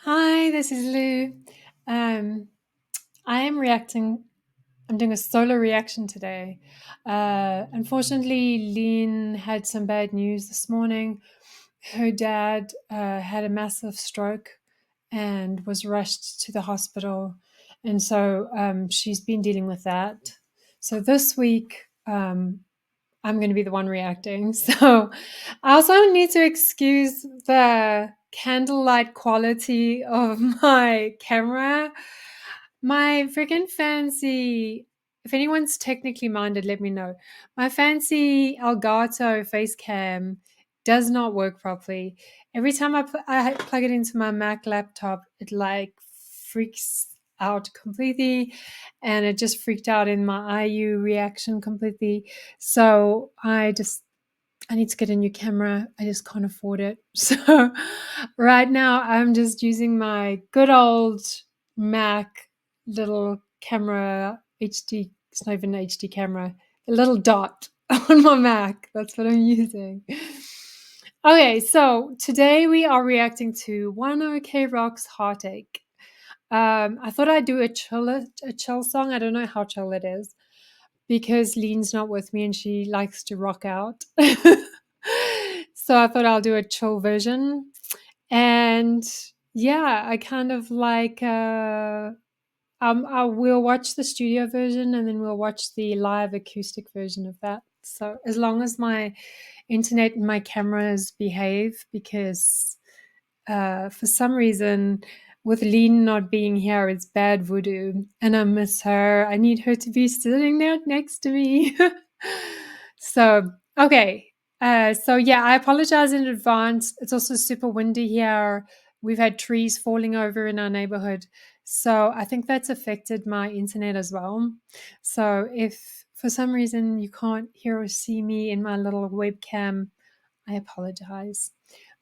Hi, this is Lou. Um, I am reacting. I'm doing a solo reaction today. Unfortunately, Lean had some bad news this morning. Her dad had a massive stroke and was rushed to the hospital. And so she's been dealing with that. So this week, I'm going to be the one reacting. So I also need to excuse the candlelight quality of my camera. My freaking fancy, if anyone's technically minded, let me know. My fancy Elgato face cam does not work properly. Every time I plug it into my Mac laptop, it like freaks out completely, and it just freaked out in my IU reaction completely. So I need to get a new camera. I just can't afford it. So right now I'm just using my good old Mac little camera HD. It's not even an HD camera. A little dot on my Mac. That's what I'm using. Okay, so today we are reacting to ONEOKROCK's Heartache. I thought I'd do a chill song. I don't know how chill it is because Lean's not with me and she likes to rock out. So I thought I'll do a chill version. And yeah, I kind of like I will watch the studio version and then we'll watch the live acoustic version of that. So as long as my internet and my cameras behave, because for some reason with Lean not being here, it's bad voodoo, and I miss her. I need her to be sitting there next to me. So, okay. So yeah, I apologize in advance. It's also super windy here. We've had trees falling over in our neighborhood. So I think that's affected my internet as well. So if for some reason you can't hear or see me in my little webcam, I apologize.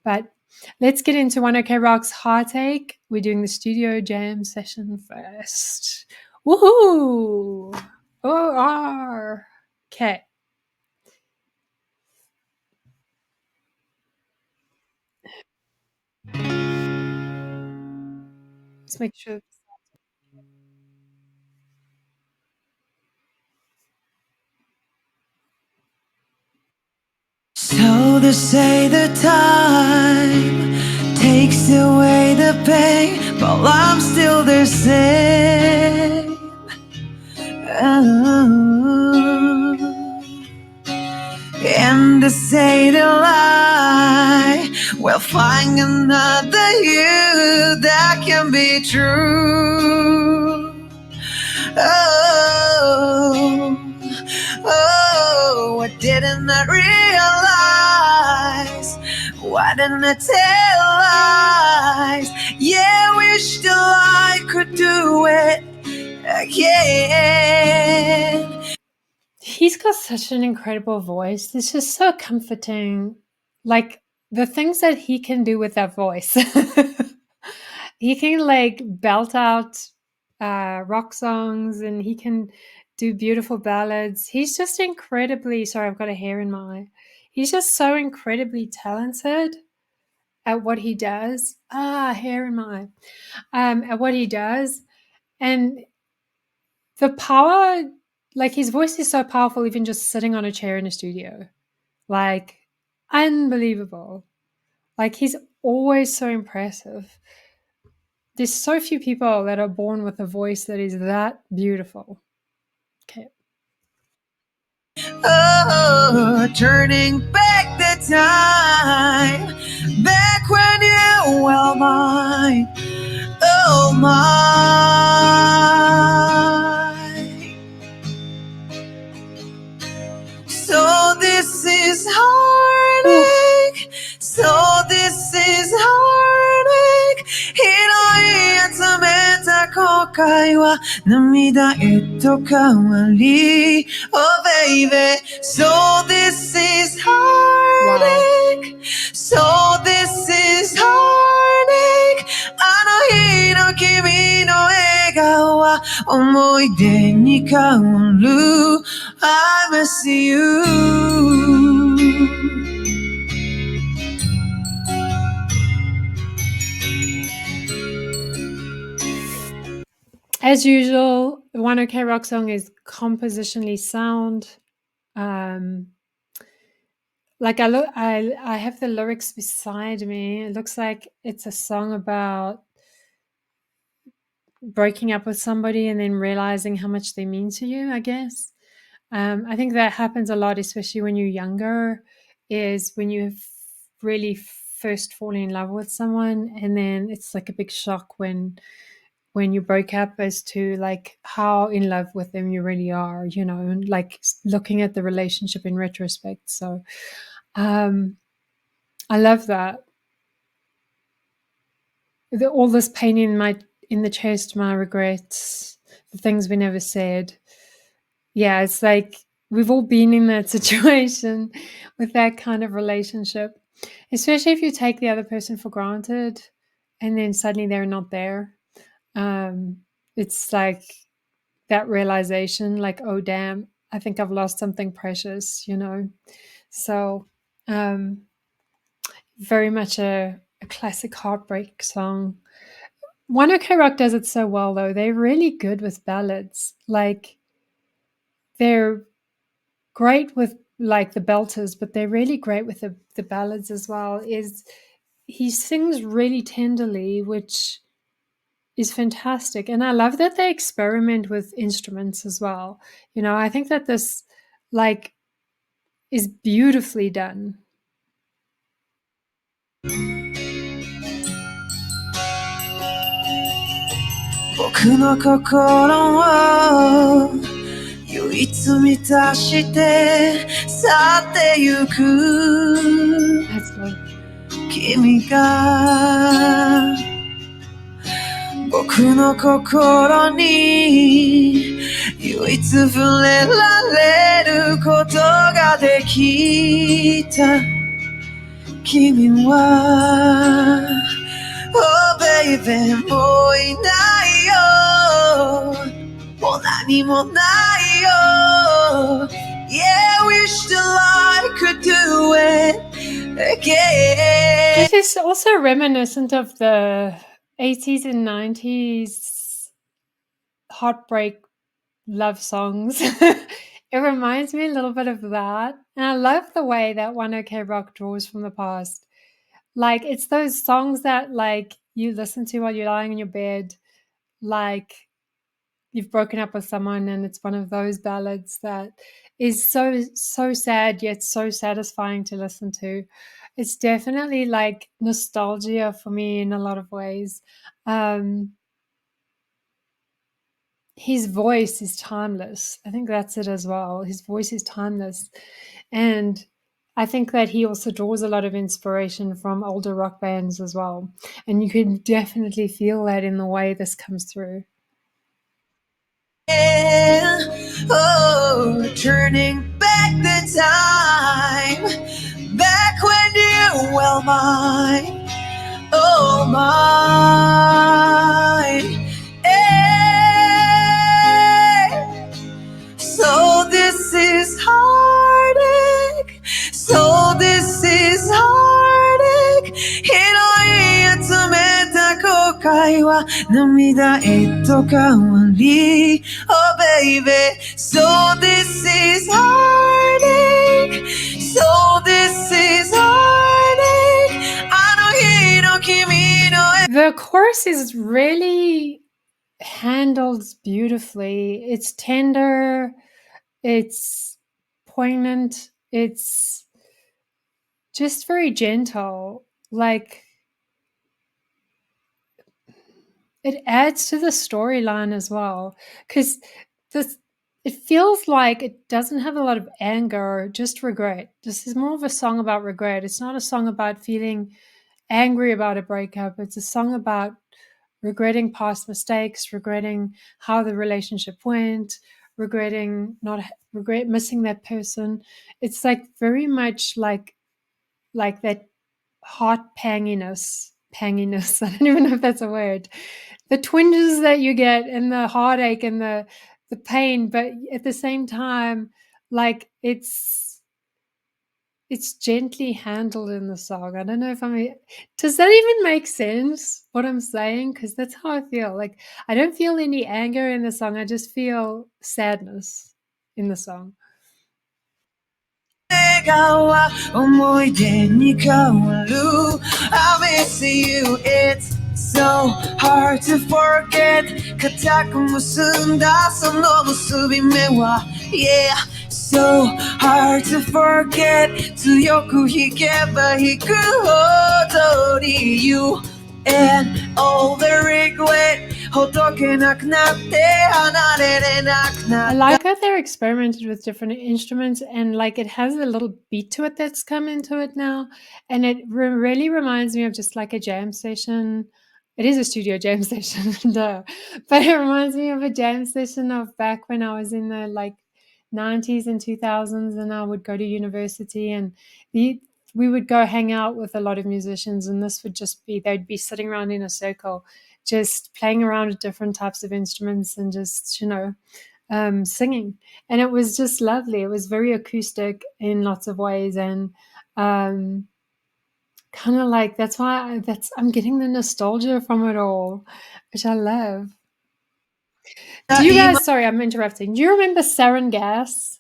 But let's get into ONEOKROCK's Heartache. We're doing the studio jam session first. Woohoo! OR. Okay. Let's make sure. So they say the time takes away the pain, but I'm still the same. And they say the lie will find another you that can be true. Oh, oh, what didn't I realize? Why didn't I tell lies? Yeah, wish that I could do it again. He's got such an incredible voice. It's just so comforting. Like the things that he can do with that voice. He can like belt out rock songs and he can do beautiful ballads. He's just incredibly, sorry, I've got a hair in my eye. He's just so incredibly talented at what he does. Hair in my eye. At what he does. And the power, like his voice is so powerful, even just sitting on a chair in a studio. Like, unbelievable. Like, he's always so impressive. There's so few people that are born with a voice that is that beautiful. Okay. Oh, turning back the time, back when you were mine. Oh my. So this is heartache. So this is heartache. 拾い集めた後悔は涙へと変わり Oh baby. So this is heartache. So this is heartache. あの日の君の笑顔は思い出に変わる I miss you. as usual, the One OK Rock song is compositionally sound. Like I have the lyrics beside me. It looks like it's a song about breaking up with somebody and then realizing how much they mean to you, I guess. I think that happens a lot, especially when you're younger, is when you really first fall in love with someone, and then it's like a big shock when you break up as to like how in love with them you really are, and like looking at the relationship in retrospect. So I love that. All this pain in the chest, my regrets, the things we never said. Yeah, it's like we've all been in that situation with that kind of relationship, especially if you take the other person for granted and then suddenly they're not there. Um, it's like that realization, like, oh, damn, I think I've lost something precious. So, very much a classic heartbreak song. OneOKRock does it so well, though. They're really good with ballads. Like, they're great with like the belters, but they're really great with the ballads as well. Is he sings really tenderly, which is fantastic. And I love that they experiment with instruments as well. I think that this like is beautifully done. 僕の心を唯一満たして去ってゆく That's love. 君が僕の心に唯一触れられることができた君は Oh baby もういないよもう何もないよ Yeah wish that I could do it again This is also reminiscent of the 80s and 90s heartbreak love songs. It reminds me a little bit of that. And I love the way that OneOKRock draws from the past. Like, it's those songs that like you listen to while you're lying in your bed, like you've broken up with someone, and it's one of those ballads that is so sad yet so satisfying to listen to. It's definitely like nostalgia for me in a lot of ways. His voice is timeless. I think that's it as well. His voice is timeless. And I think that he also draws a lot of inspiration from older rock bands as well. And you can definitely feel that in the way this comes through. Oh, turning back the time, back when you were mine, oh mine. So this is heartache. So this is heartache. 拾い集めた後悔は涙へと変わり Oh baby. So this is heartache. So this is heartache. あの日の君の The chorus is really handled beautifully. It's tender, it's poignant, it's just very gentle. Like, it adds to the storyline as well, because it feels like it doesn't have a lot of anger, just regret. This is more of a song about regret. It's not a song about feeling angry about a breakup. It's a song about regretting past mistakes, regretting how the relationship went, regretting not regret missing that person. It's like very much like that heart panginess. I don't even know if that's a word. The twinges that you get and the heartache and the pain, but at the same time, like it's it's gently handled in the song. I don't know if does that even make sense what I'm saying? Because that's how I feel. Like, I don't feel any anger in the song. I just feel sadness in the song. 笑顔は思い出に変わる I miss you, it's so hard to forget 固く結んだその結び目は Yeah, so hard to forget 強く弾けば弾くほどに You and all the regret ほどけなくなって離れれなくな I った like how they're experimented with different instruments, and like it has a little beat to it that's come into it now, and it really reminds me of just like a jam session. It is a studio jam session, duh. But it reminds me of a jam session of back when I was in the like 90s and 2000s, and I would go to university, and we would go hang out with a lot of musicians, and this would just be they'd be sitting around in a circle, just playing around with different types of instruments and just singing, and it was just lovely. It was very acoustic in lots of ways, and um, kind of like that's why I'm getting the nostalgia from it all, which I love. Do you 今 guys? Sorry, I'm interrupting. Do you remember Sarin Gas?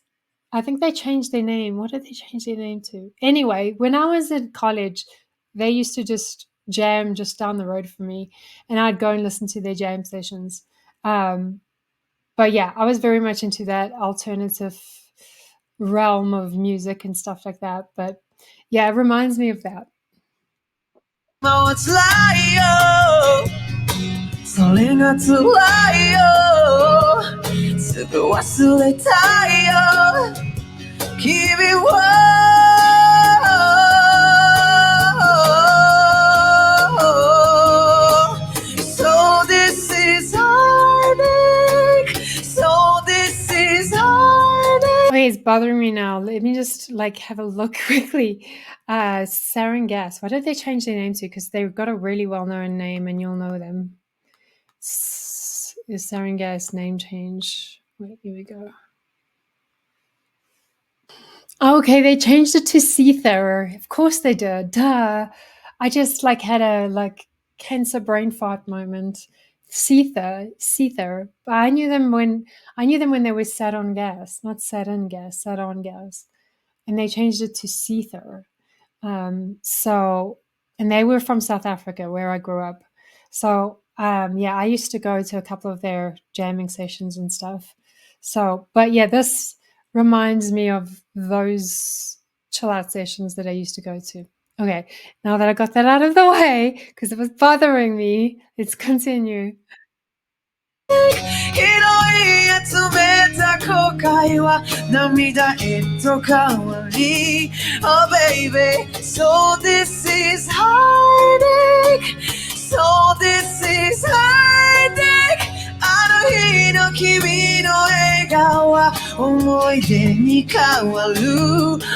I think they changed their name. What did they change their name to? Anyway, when I was in college, they used to just jam just down the road from me, and I'd go and listen to their jam sessions. Um, but yeah, I was very much into that alternative realm of music and stuff like that. But yeah, it reminds me of that. は辛いよそれが辛いよすぐ忘れたいよ君は So this is heartache So this is heartache Okay, it's bothering me now. Let me just like have a look quickly. Sarin Gas. What did they change their name to? Because they've got a really well-known name, and you'll know them. Is Sarin Gas name change? Wait, here we go. Oh, okay, they changed it to Seether. Of course they did. Duh. I just like had a like cancer brain fart moment. Seether. But I knew them when they were sat on gas, not sat in gas, sat on gas. And they changed it to Seether. So, and they were from South Africa, where I grew up. So, yeah, I used to go to a couple of their jamming sessions and stuff. So, but yeah, this reminds me of those chill out sessions that I used to go to. Okay, now that I got that out of the way, because it was bothering me, let's continue. 拾い集めた後悔は涙へと変わり Oh baby, so this is heartache So this is heartache あの日の君の笑顔は思い出に変わる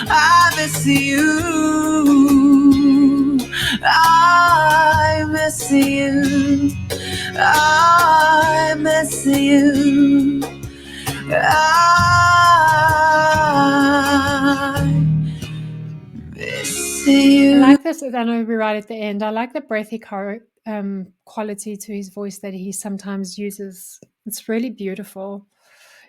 I miss you I miss you I miss you. I miss I you. like this. I know we're right at the end. I like the breathy quality to his voice that he sometimes uses. It's really beautiful.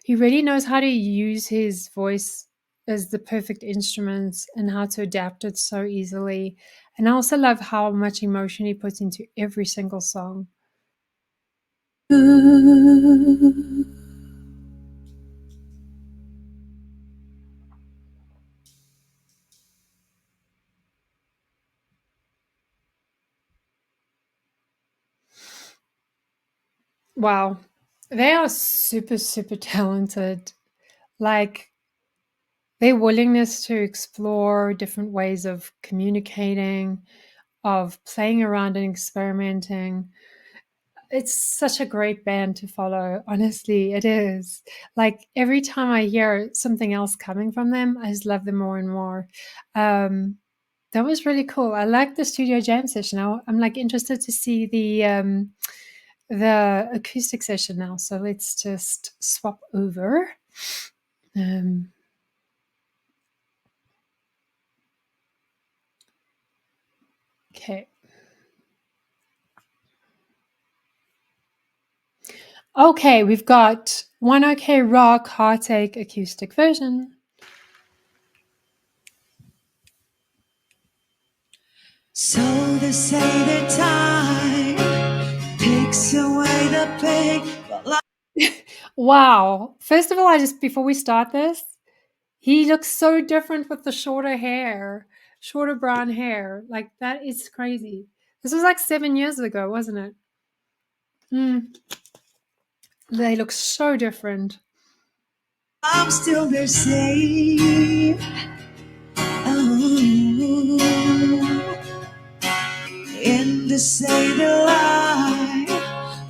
He really knows how to use his voice as the perfect instrument and how to adapt it so easily. And I also love how much emotion he puts into every single song. Wow. They are super, super talented. Like, their willingness to explore different ways of communicating, of playing around and experimenting. It's such a great band to follow. Honestly, it is. Like every time I hear something else coming from them, I just love them more and more. That was really cool. I like the studio jam session. I'm like interested to see the acoustic session now. So let's just swap over. Um, Okay. Okay, we've got ONEOKROCK Heartache acoustic version. So they say that time takes away the pain. Wow. First of all, before we start this, he looks so different with the shorter brown hair. Like, that is crazy. This was like 7 years ago, wasn't it? They look so different. I'm still there safe. Oh, in the same life,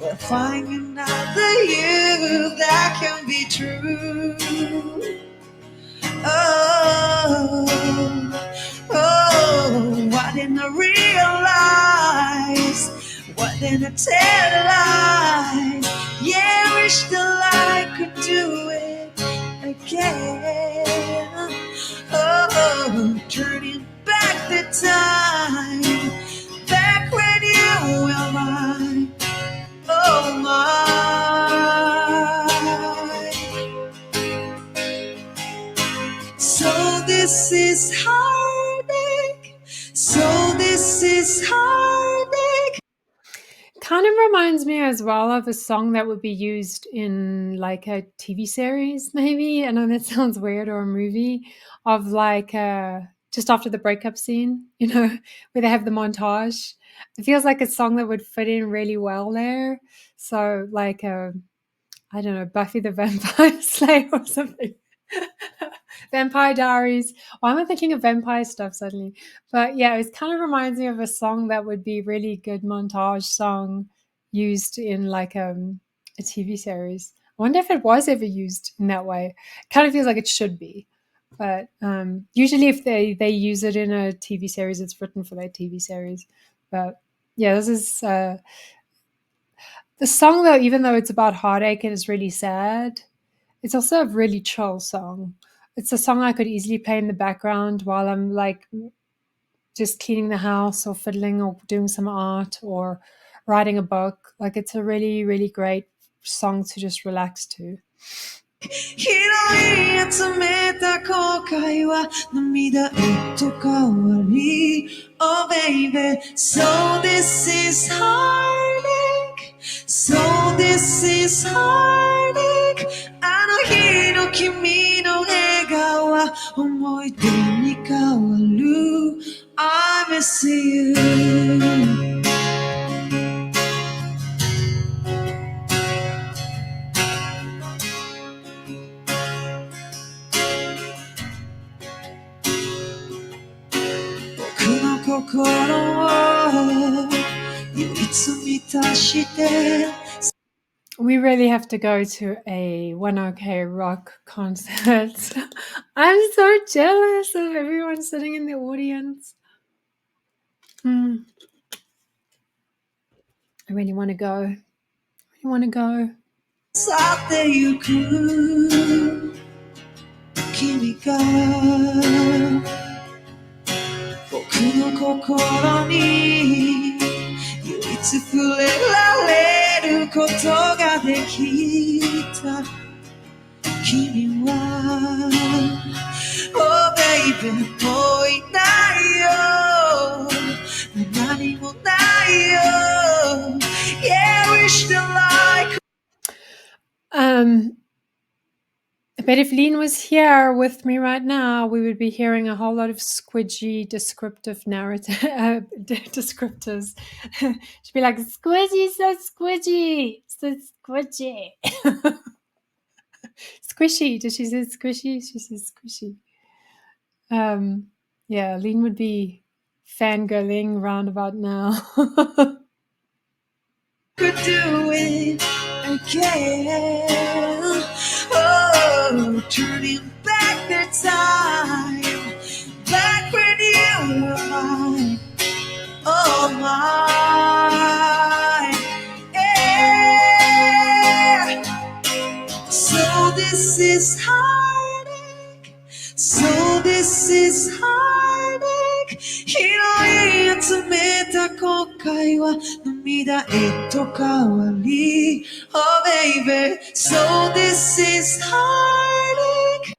we're finding out the you that can be true. Oh, oh, why didn't I realize? What didn't I tell lies? Yeah, I wish that I could do it again. Oh, turning back the time, back when you were mine. Oh my. So this is heartache. So this is heartache. Kind of reminds me as well of a song that would be used in like a TV series, maybe. I know that sounds weird, or a movie of like just after the breakup scene, where they have the montage. It feels like a song that would fit in really well there. So like I don't know, Buffy the Vampire Slayer or something. Vampire Diaries. Why am I thinking of vampire stuff suddenly? But yeah, it kind of reminds me of a song that would be really good montage song used in like a TV series. I wonder if it was ever used in that way. It kind of feels like it should be. But usually if they use it in a TV series, it's written for that TV series. But yeah, this is the song though, even though it's about heartache and it's really sad, it's also a really chill song. It's a song I could easily play in the background while I'm like just cleaning the house or fiddling or doing some art or writing a book. Like, it's a really, really great song to just relax to. 広い集めた後悔は涙へと変わり Oh baby, so this is heartache. So this is heartache. あの日の君の笑顔は思い出に変わる I miss you. We really have to go to a OneOKRock concert. I'm so jealous of everyone sitting in the audience. I really want to go. I want to go. 去ってゆく君が僕の心に唯一触れられることができた君は Oh baby もういないよ何もないよ Yeah wish the light But if Lean was here with me right now, we would be hearing a whole lot of squidgy descriptive descriptors. She'd be like, squidgy, so squidgy, so squidgy. Squishy. Did she say squishy? She says squishy. Yeah, Lean would be fangirling round about now. could do it again. Oh, turning back the time, back when you were mine. Oh, mine. Yeah. So this is heartache. So this is heartache. 広い集めた回は涙へと変わり Oh baby, so this is heartache.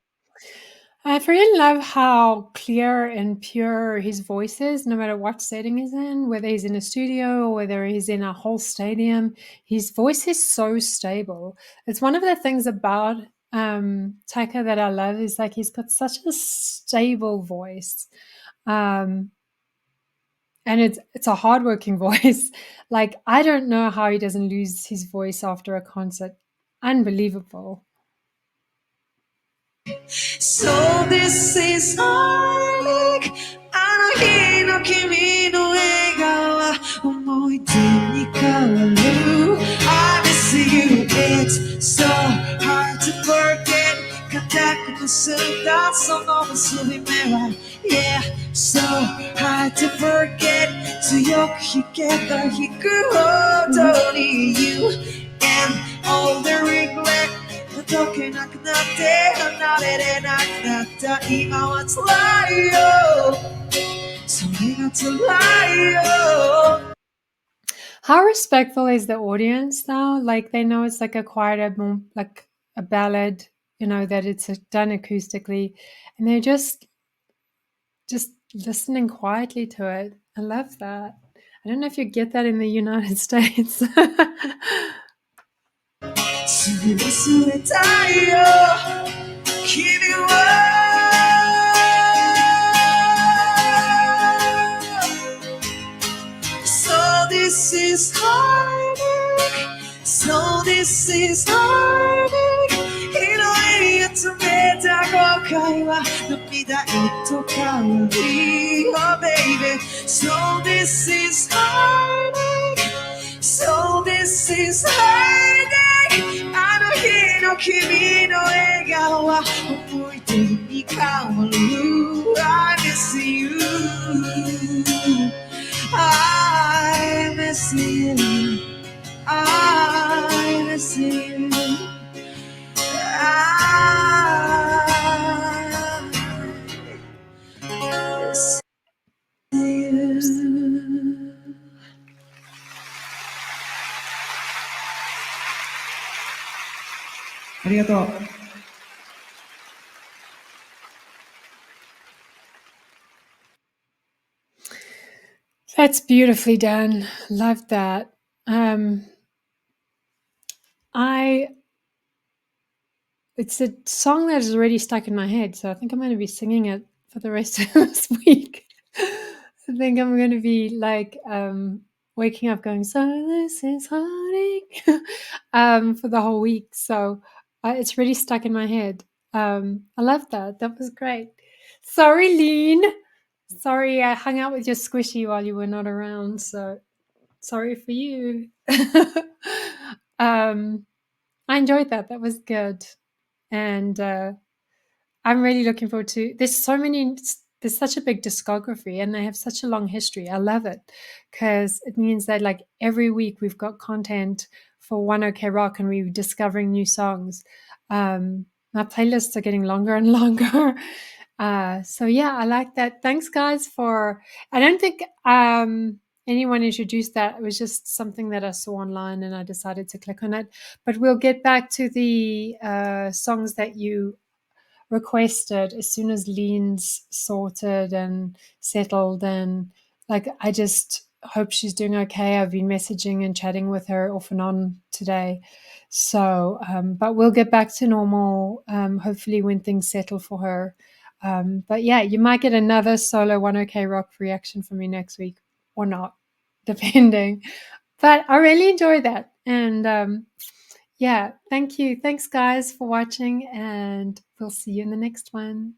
I really love how clear and pure his voice is, no matter what setting he's in, whether he's in a studio or whether he's in a whole stadium. His voice is so stable. It's one of the things about Taka that I love is like he's got such a stable voice. And it's a hardworking voice. Like, I don't know how he doesn't lose his voice after a concert. Unbelievable. So this is heartache あの日の君の笑顔は思い出に変わる I miss you, it's so hard to forget 固く結んだその結び目は Yeah, so hard to forget 強く引けた引くほどに You and all the regret 解けなくなって離れれなくなった今は辛いよそれが辛いよ How respectful is the audience now? Like, they know it's like a quieter, more like a ballad, you know, that it's done acoustically, and they're just listening quietly to it. I love that. I don't know if you get that in the United States. すぐ忘れたいよ君は So this is heartache So this is heartache 広い集めた後悔は涙へと変わり Oh baby So this is heartache So this is heartache あの日の君の笑顔は思い出に変わる I miss you I miss you I miss you I miss you ありがとう That's beautifully done. Love that. It's a song that is already stuck in my head, so I think I'm going to be singing it for the rest of this week. I think I'm going to be like waking up going, so this is heartache for the whole week. So it's really stuck in my head. I love that. That was great. Sorry, Lean. Sorry, I hung out with your squishy while you were not around. So sorry for you. I enjoyed that. That was good. And I'm really looking forward to. There's such a big discography, and they have such a long history. I love it because it means that like every week we've got content for ONEOKROCK, and we're discovering new songs. My playlists are getting longer and longer. So yeah, I like that. Thanks, guys. I don't think anyone introduced that. It was just something that I saw online, and I decided to click on it. But we'll get back to the songs that you requested as soon as Lean's sorted and settled. And like, I just hope she's doing okay. I've been messaging and chatting with her off and on today. So, but we'll get back to normal, hopefully when things settle for her. But yeah, you might get another solo OneOKRock reaction from me next week or not, depending. But I really enjoy that. And yeah, thank you. Thanks, guys, for watching, and we'll see you in the next one.